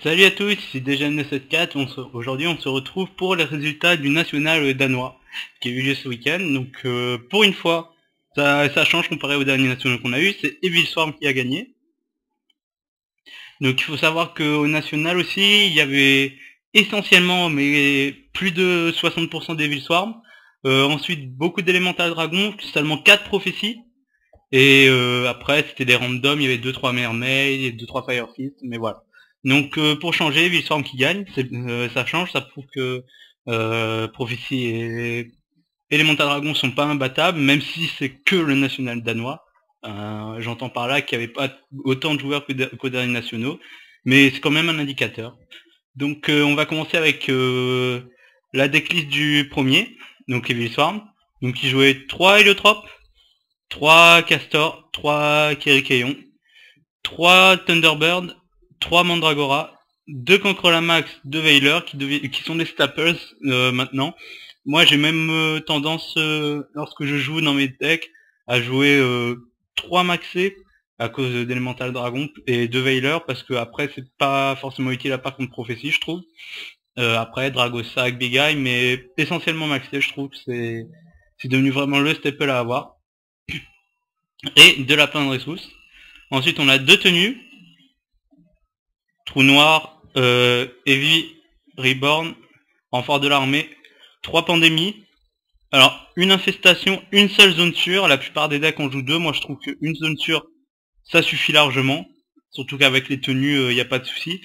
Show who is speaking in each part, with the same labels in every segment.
Speaker 1: Salut à tous, ici DGN74. Aujourd'hui on se retrouve pour les résultats du national danois qui a eu lieu ce week-end. Donc pour une fois, ça change comparé aux derniers nationaux qu'on a eu, c'est Evil Swarm qui a gagné. Donc il faut savoir qu'au national aussi, il y avait essentiellement, mais plus de 60% d'Evil Swarm. Ensuite beaucoup d'Elemental Dragon, seulement 4 prophéties. Et après c'était des randoms, il y avait 2-3 Mermaid et 2-3 Fire Fist, mais voilà. Donc pour changer, Evil Swarm qui gagne, ça change, ça prouve que Prophecy et Elemental Dragon sont pas imbattables, même si c'est que le national danois. J'entends par là qu'il n'y avait pas autant de joueurs qu'aux derniers nationaux, mais c'est quand même un indicateur. Donc on va commencer avec la decklist du premier, donc Evil Swarm. Donc il jouait 3 Heliotropes, 3 Castor, 3 Kerikeyon, 3 Thunderbird, 3 Mandragora, 2 Cancrelamax, 2 Veiler qui sont des Stappers maintenant. Moi j'ai même tendance, lorsque je joue dans mes decks, à jouer 3 maxés à cause d'Elemental Dragon et 2 Veiler parce que après c'est pas forcément utile à part contre Prophétie je trouve. Après Dragossack, Big Eye, mais essentiellement maxé je trouve que c'est devenu vraiment le staple à avoir. Et de la plein de ressources. Ensuite on a 2 tenues. Trou noir, Heavy, Reborn, renfort de l'armée, 3 pandémies. Alors, une infestation, une seule zone sûre. La plupart des decks en jouent 2. Moi, je trouve qu'une zone sûre, ça suffit largement. Surtout qu'avec les tenues, il n'y a pas de souci.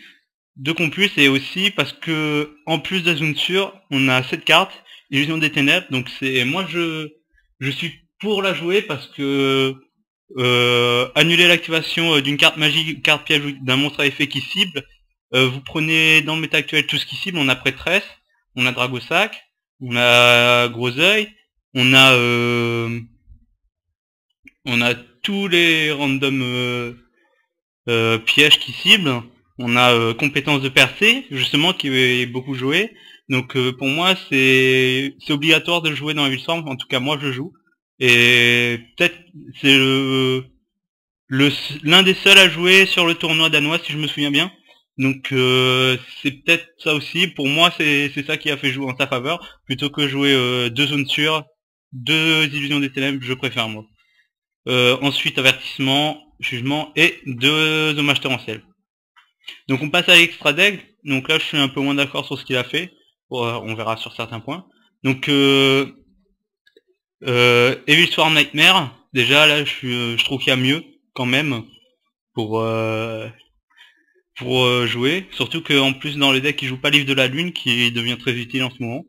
Speaker 1: 2 plus, et aussi parce que, en plus de la zone sûre, on a 7 cartes. Illusion des ténèbres. Donc, moi, je suis pour la jouer parce que annuler l'activation d'une carte magique, carte piège d'un monstre à effet qui cible. Vous prenez dans le méta actuel tout ce qui cible. On a Prêtresse, on a Dragossack, on a Gros Oeil, on a tous les random pièges qui ciblent. On a compétence de percée, justement, qui est beaucoup joué. Donc pour moi, c'est obligatoire de le jouer dans Evil Swarm. En tout cas, moi, je le joue. Et peut-être c'est l'un des seuls à jouer sur le tournoi danois, si je me souviens bien. Donc c'est peut-être ça aussi. Pour moi, c'est ça qui a fait jouer en sa faveur. Plutôt que jouer 2 zones sûres, 2 illusions des ténèbres, je préfère moi. Ensuite, avertissement, jugement et 2 hommages torrentiels. Donc on passe à l'extra deck. Donc là, je suis un peu moins d'accord sur ce qu'il a fait. On verra sur certains points. Donc Evil Swarm Nightmare, déjà là je trouve qu'il y a mieux quand même pour jouer, surtout qu'en plus dans les decks qui jouent pas Livre de la Lune qui devient très utile en ce moment.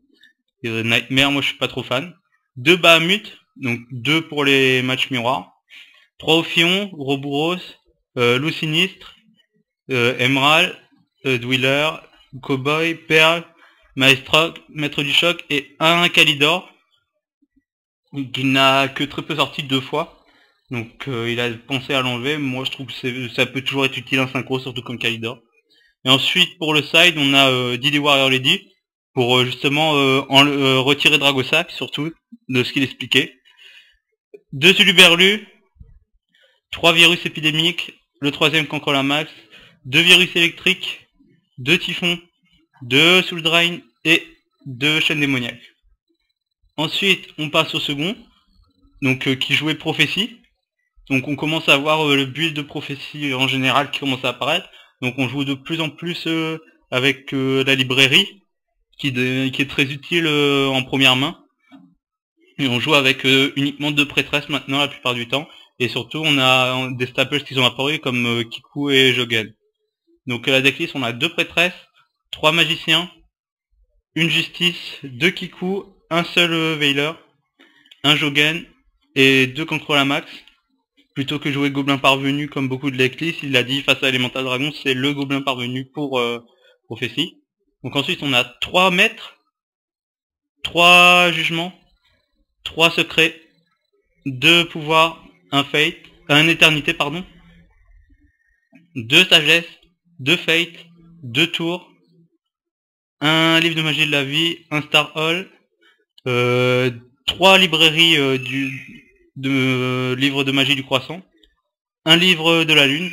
Speaker 1: Et Nightmare, moi je suis pas trop fan. 2 Bahamut, donc 2 pour les matchs miroirs. 3 Ophion, Roboros, Loup Sinistre, Emerald, Dweller, Cowboy, Pearl, Maestro, Maître du Choc et un Kalidor qui n'a que très peu sorti 2 fois. Donc il a pensé à l'enlever. Moi je trouve que ça peut toujours être utile en synchro, surtout comme Kalidor. Et ensuite pour le side on a Didi Warrior Lady pour justement retirer Dragossack, surtout de ce qu'il expliquait. 2 Uluberlu, 3 virus épidémiques, le 3ème Cancrelamax, 2 virus électriques, 2 typhons, 2 Soul Drain et 2 chaînes démoniaques. Ensuite, on passe au second, donc qui jouait Prophétie. Donc on commence à voir le build de Prophétie en général qui commence à apparaître. Donc on joue de plus en plus avec la librairie, qui est très utile en première main. Et on joue avec uniquement 2 prêtresses maintenant la plupart du temps. Et surtout on a des staples qui sont apparus comme Kiku et Jogen. Donc la decklist on a 2 prêtresses, 3 magiciens, une justice, 2 Kiku, un seul Veiler, un Jogen et 2 Cancrelamax. Plutôt que jouer Gobelin Parvenu comme beaucoup de decklists, il a dit face à Elemental Dragon, c'est le Gobelin Parvenu pour Prophétie. Donc ensuite on a 3 maîtres, 3 jugements, 3 secrets, 2 pouvoirs, un fate, un éternité pardon, 2 sagesse, 2 fate, 2 tours, un livre de magie de la vie, un Star Hall, 3 librairies de livres de magie du croissant, un livre de la lune,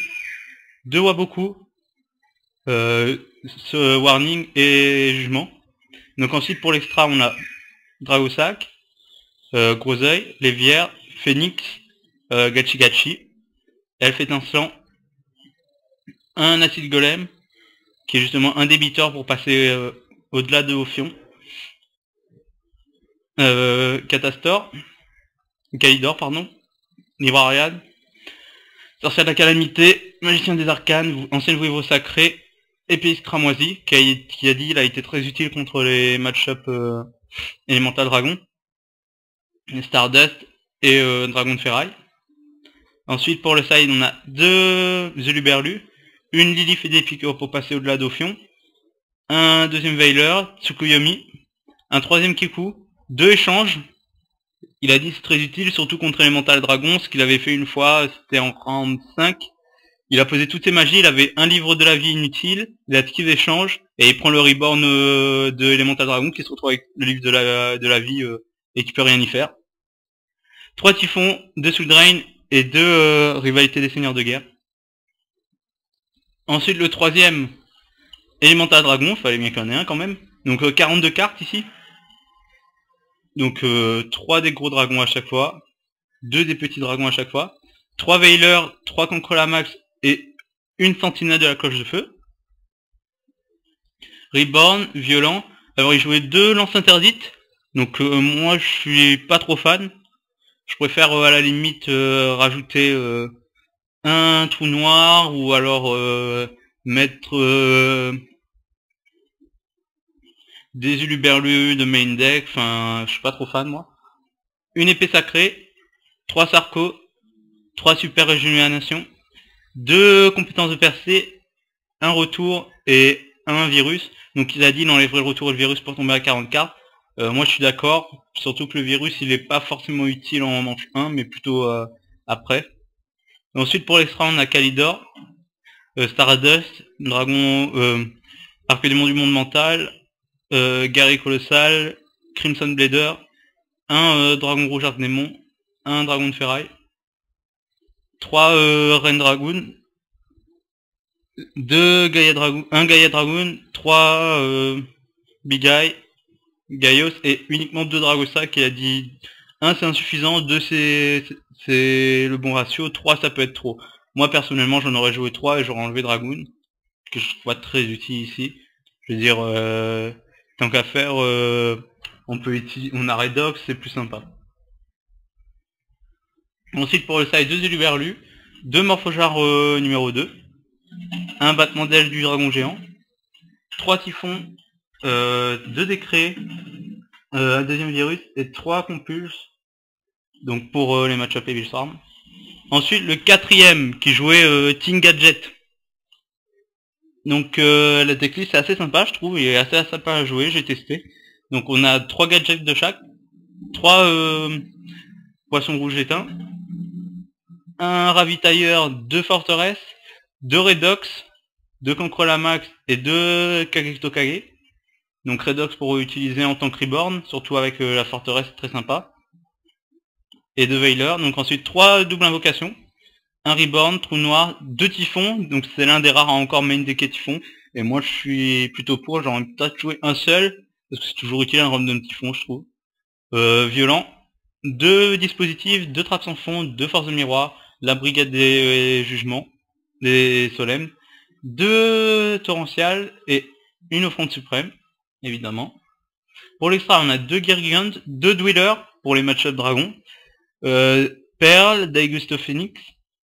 Speaker 1: 2 Waboku, Warning et Jugement. Donc ensuite pour l'extra on a Dragosac, Gros Oeil, Lévière, Phoenix, Gachi Gachi, Elfe étincelant, un Acide Golem, qui est justement un débiteur pour passer au-delà de Ophion, Catastor, Kalidor pardon, Librarian, Sorcière de la Calamité, Magicien des Arcanes, Ancienne Vouivre Sacré, Épéiste Cramoisi, qui a dit il a été très utile contre les match-up Elemental Dragon, Stardust et Dragon de Ferraille. Ensuite pour le side on a 2 Zuluberlu, une Lilith et des piqûres pour passer au-delà d'Ophion, un deuxième Veiler, Tsukuyomi, un troisième Kiku, 2 échanges. Il a dit c'est très utile, surtout contre Elemental Dragon, ce qu'il avait fait une fois, c'était en round 5. Il a posé toutes ses magies, il avait un livre de la vie inutile, il a esquive échange, et il prend le reborn de Elemental Dragon qui se retrouve avec le livre de la vie et qui peut rien y faire. 3 Typhons, 2 Soul Drain et 2 Rivalité des Seigneurs de Guerre. Ensuite le troisième, Elemental Dragon, fallait bien qu'il y en ait un quand même. Donc 42 cartes ici. Donc 3 des gros dragons à chaque fois, 2 des petits dragons à chaque fois, 3 Veiler, 3 Concrolamax et une Sentinelle de la Cloche de Feu. Reborn, violent. Alors il jouait 2 lances interdites. Donc moi je suis pas trop fan. Je préfère à la limite rajouter un trou noir ou alors mettre des Uluberlu de main deck. Enfin je suis pas trop fan moi. Une épée sacrée, 3 Sarco, 3 super régénération, 2 compétences de percée, un retour et un virus. Donc il a dit il enlèverait le retour et le virus pour tomber à 40 cartes. Moi je suis d'accord, surtout que le virus il est pas forcément utile en manche 1 mais plutôt après. Ensuite pour l'extra on a Kalidor, Stardust, Dragon, Archédémon du monde mental, Guerrier colossal, Crimson Blader, un Dragon rouge Archédémon, un Dragon de ferraille, 3 Reine Dragoon, 2 Gaia Dragoon, 1 Gaia Dragoon, 3 Big Eye, Gaios et uniquement 2 Dragosac. Il a dit 1 c'est insuffisant, 2 c'est le bon ratio, 3 ça peut être trop. Moi personnellement j'en aurais joué 3 et j'aurais enlevé Dragoon, que je trouve pas très utile ici. Je veux dire tant qu'à faire on a Redox, c'est plus sympa. Ensuite pour le side 2 Uluberlu, 2 Morphojars numéro 2, un battement d'aile du dragon géant, 3 Typhons, 2 décrets, un deuxième virus et 3 compulses, donc pour les match-up Evil Swarm. Ensuite le quatrième qui jouait Team Gadget. Donc la decklist c'est assez sympa je trouve, il est assez sympa à jouer, j'ai testé. Donc on a 3 gadgets de chaque, 3 poissons rouges éteints, un ravitailleur, 2 forteresses, 2 Redox, 2 Concrolamax et 2 Kagekitokage. Donc Redox pour utiliser en tant que Reborn, surtout avec la forteresse, c'est très sympa. Et 2 Veiler, donc ensuite 3 doubles invocations, un Reborn, trou noir, 2 Typhons, donc c'est l'un des rares à encore main decker Typhon. Et moi je suis plutôt pour, j'aurais peut-être joué un seul, parce que c'est toujours utile un random Typhon je trouve. Violent, 2 dispositifs, 2 trappes sans fond, 2 forces de miroir, la brigade des jugements, des solemnes, 2 torrentiales et une offrande suprême, évidemment. Pour l'extra, on a 2 Geargigant, 2 Dweller pour les match-up dragons, Pearl, Daigusto Phoenix,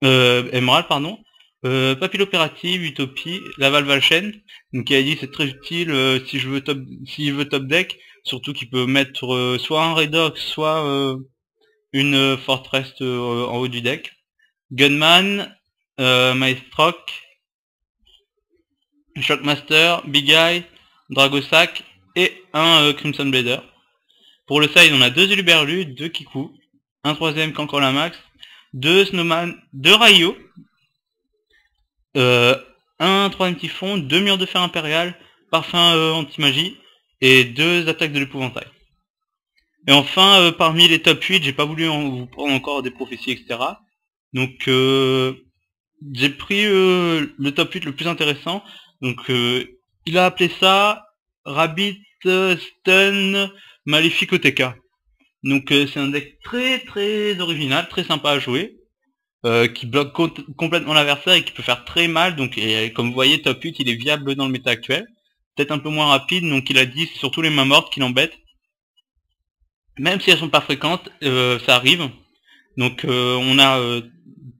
Speaker 1: Emerald, pardon, Papillopérative, Utopie, la Valvalchen, donc il a dit c'est très utile si je veux top deck, surtout qu'il peut mettre soit un Redox, soit une Fortress en haut du deck. Gunman, Maestroc, Shockmaster, Big Eye, Dragosac et un Crimson Blader. Pour le side, on a 2 Uluberlu, 2 Kiku, un troisième Concrolamax, 2 Snowman, 2 Raio, un troisième Typhon, 2 murs de fer impérial, parfum anti-magie et 2 attaques de l'épouvantail. Et enfin, parmi les top 8, j'ai pas voulu vous prendre encore des prophéties, etc. Donc j'ai pris le top 8 le plus intéressant. Donc il a appelé ça Rabbit Stun Maléfique OTK. Donc c'est un deck très original, très sympa à jouer, qui bloque complètement l'adversaire et qui peut faire très mal. Donc comme vous voyez, Top 8 il est viable dans le méta actuel. Peut-être un peu moins rapide, donc il a dit c'est surtout les mains mortes qui l'embêtent. Même si elles sont pas fréquentes, ça arrive. Donc on a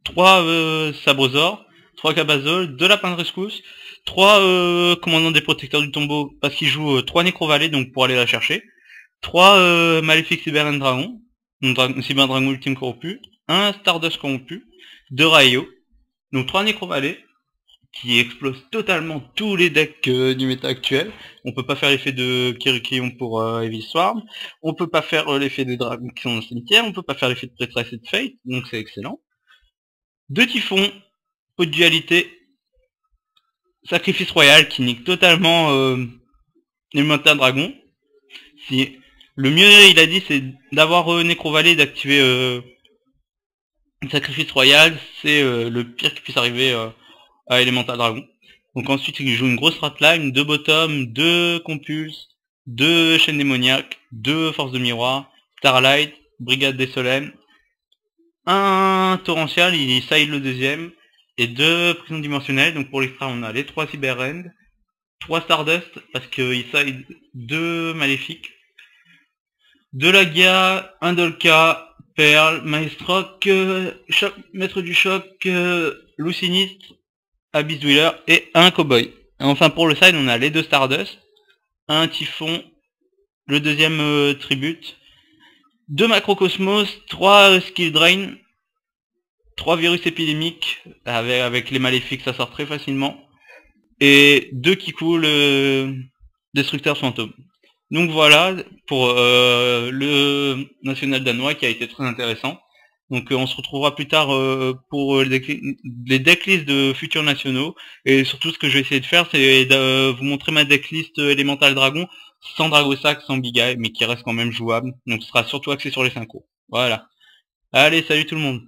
Speaker 1: 3 Sabrosaur, 3 Cabazol, 2 Lapins de Rescousse, 3 commandants des protecteurs du tombeau parce qu'ils jouent 3 Nécrovalets donc pour aller la chercher, 3 Maléfiques Cyber Dragon, donc Cyber Dragon ultime corrompu, un Stardust corrompu, 2 Raio, donc 3 Nécrovalets qui explosent totalement tous les decks du méta actuel. On peut pas faire l'effet de Kirikyon pour Heavy Swarm, on peut pas faire l'effet des dragons qui sont dans le cimetière, on peut pas faire l'effet de Pretrace et de Fate, donc c'est excellent. 2 Typhons, pot de dualité, Sacrifice Royal qui nique totalement l'élémentaire dragon. Si, le mieux il a dit c'est d'avoir Nécrovalé et d'activer Sacrifice Royal, c'est le pire qui puisse arriver à Elemental Dragon. Donc ensuite il joue une grosse Ratline, 2 Bottom, 2 Compulse, 2 Chaîne Démoniaque, 2 Force de Miroir, Starlight, Brigade des Solemnes, un Torrential, il side le deuxième, et 2 Prisons Dimensionnelles. Donc pour l'extra on a les 3 Cyber End, 3 Stardust parce qu'il side 2 Maléfiques, 2 Lagia, 1 Dolka, Perle, Maestroc, Choc, Maître du Choc, Loup Sinistre, Abyss Dweller et un Cowboy. Et enfin pour le side on a les 2 Stardust, un Typhon, le deuxième Tribute, 2 Macrocosmos, 3 Skill Drain, 3 Virus Épidémiques, avec les Maléfiques ça sort très facilement, et 2 qui coulent Destructeur Fantôme. Donc voilà pour le national danois qui a été très intéressant. Donc on se retrouvera plus tard pour les decklists de futurs nationaux. Et surtout ce que je vais essayer de faire c'est de vous montrer ma decklist Elemental Dragon sans Dragosac, sans Big Eye, mais qui reste quand même jouable. Donc ce sera surtout axé sur les synchros. Voilà. Allez, salut tout le monde.